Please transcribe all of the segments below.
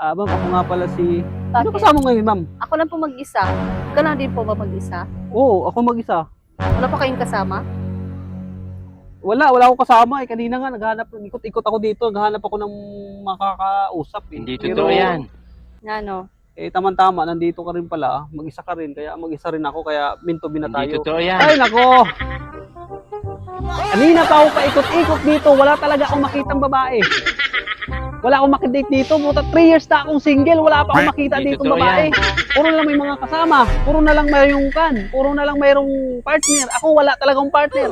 Ma'am, ako nga pala si... Sino Bakit? kasama mo ngayon, ma'am? Ako lang po mag-isa. Ikaw lang din po ba mag-isa? Oo, ako mag-isa. Wala pa kayong kasama? Wala akong kasama eh. Kanina nga, ikot-ikot ako dito. Naghahanap ako ng makakausap eh. Hindi Pero, totoo yan. Ano? Tama-tama, nandito ka rin pala. Mag-isa ka rin, kaya mag-isa rin ako. Kaya minto na Hindi tayo. totoo yan. Ay, nako! Kanina pa ako paikot-ikot dito. Wala talaga akong makitang babae. Wala akong makidate dito. Puta, 3 years na akong single. Wala pa akong makita Hindi dito totoo babae. yan. Puro na lang may mga kasama. Puro na lang mayroong kan. Puro na lang mayroong partner. Ako wala talagang partner.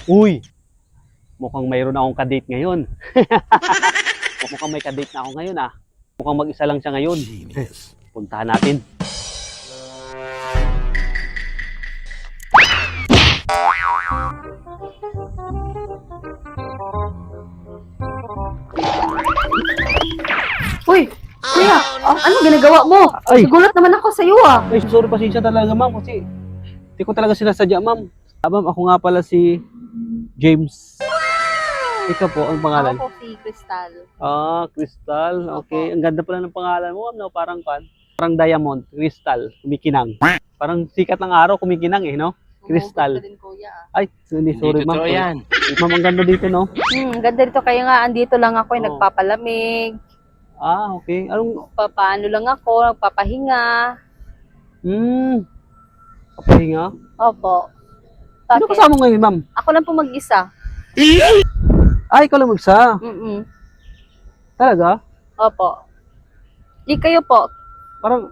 Uy! Mukhang mayroon akong kadate ngayon. Mukhang may kadate na ako ngayon ah. Mukhang mag-isa lang siya ngayon. Puntahan natin. Uy! Kuya! Ano ginagawa mo? Ay! Nagulat naman ako sa iyo ah. Ay, sorry, pasensya talaga ma'am kasi hindi ko talaga sinasadya ma'am. Ma'am, ako nga pala si James. Ikaw po, ang pangalan? Ako po si Crystal. Crystal. Okay. Ang ganda pala ng pangalan mo, ma'am. No? Parang diamond. Crystal. Kumikinang. Parang sikat ng araw, kumikinang eh, no? Crystal. Gusto din kuya. Ay, sorry Hindi ma'am. totoo yan. Ma'am, ang ganda dito, no? Ganda dito kaya nga andito lang ako Oo. nagpapalamig. Okay. Anong, Papaano lang ako, nagpapahinga. kapahinga? Opo. Sino Bakit? kasama mo ngayon, ma'am? Ako lang po mag-isa. Ikaw lang magsa. Talaga? Opo. Di kayo po. Parang,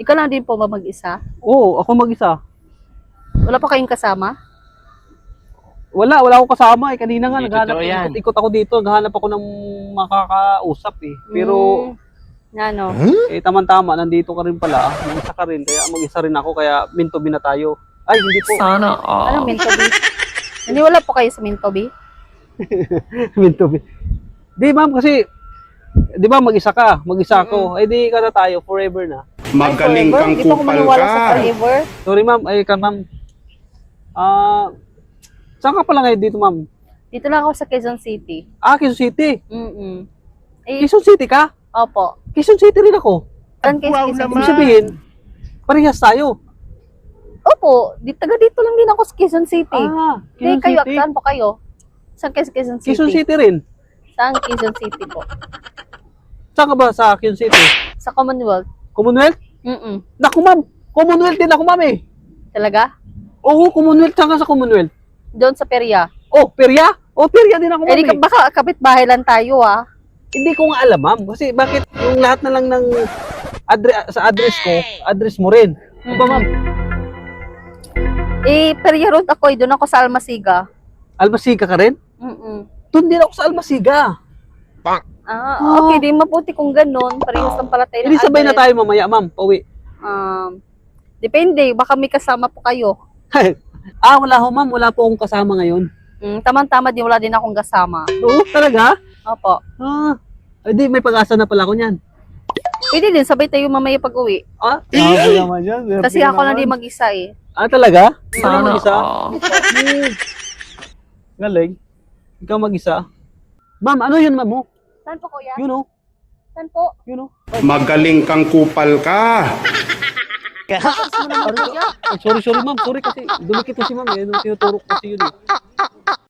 Ikaw lang din po ba mag-isa? oo, ako mag-isa. Wala pa kayong kasama? Wala akong kasama eh. Kanina nga, Hindi totoo yan. ikot ako dito. Naghahanap ako ng makakausap eh. Pero, Ano? tama-tama, nandito ka rin pala. Mag-isa ka rin, kaya mag-isa rin ako. Kaya minto na tayo. Ay, hindi po. Anong Mintobi? Naniwala po kayo sa Mintobi? Minto. Di ma'am, kasi, di ba mag-isa ka, mag-isa ako. Eh di ka na tayo, forever na. Magaling Forever? kang Hindi pa ako kupal maniwala ka. sa forever. Sorry ma'am, ma'am. Saan ka pala ngayon dito ma'am? Dito lang ako sa Quezon City. Quezon City. Eh, Quezon City ka? opo. Quezon City rin ako. Saan kayo sa Quezon Ibig City? sabihin, parehas tayo. Opo, taga dito lang din ako sa Quezon City. Quezon Kayo, City. saan po kayo? Saan kayo sa Quezon City? Quezon City rin. Saan Quezon City po? Saan ka ba sa Quezon City? Sa Commonwealth? Commonwealth? Naku ma'am, Commonwealth din ako ma'am eh. Talaga? Oo, Commonwealth. Saan ka sa Commonwealth? Doon sa Peria? Oh, Peria? Oh, Peria din ako Eh, ma'am eh. baka kapitbahay lang tayo ah. Hindi ko nga alam ma'am. Kasi bakit yung lahat na lang ng sa address ko, address mo rin. Ano ba ma'am? Eh, Peria Road ako, doon ako sa Almasiga. Almasiga ka rin? Doon din ako sa Almasiga. Okay, di mabuti kung ganun. Parehas lang pala tayo ng Hindi sabay na address. tayo mamaya ma'am, pauwi. Depende, baka may kasama po kayo. Wala ho ma'am. Wala po akong kasama ngayon. Tamang-tama din, wala din akong kasama. Oo, talaga? Opo. Hindi, may pag-asa na pala ako niyan. Pwede din, sabay tayo mamaya pag-uwi. Grabe naman yan. Kasi ako lang din mag-isa eh. Talaga? Ikaw lang mag-isa? Galing. Ikaw mag-isa? Ma'am, ano yun ma'am mo? Saan po kuya? Yun oh. Saan po? Yun oh. Magaling kang kupal ka. Saan mo naman kuya? Sorry ma'am. Sorry kasi dumikit ko si ma'am eh. Nung tinuturo ko kasi yun eh.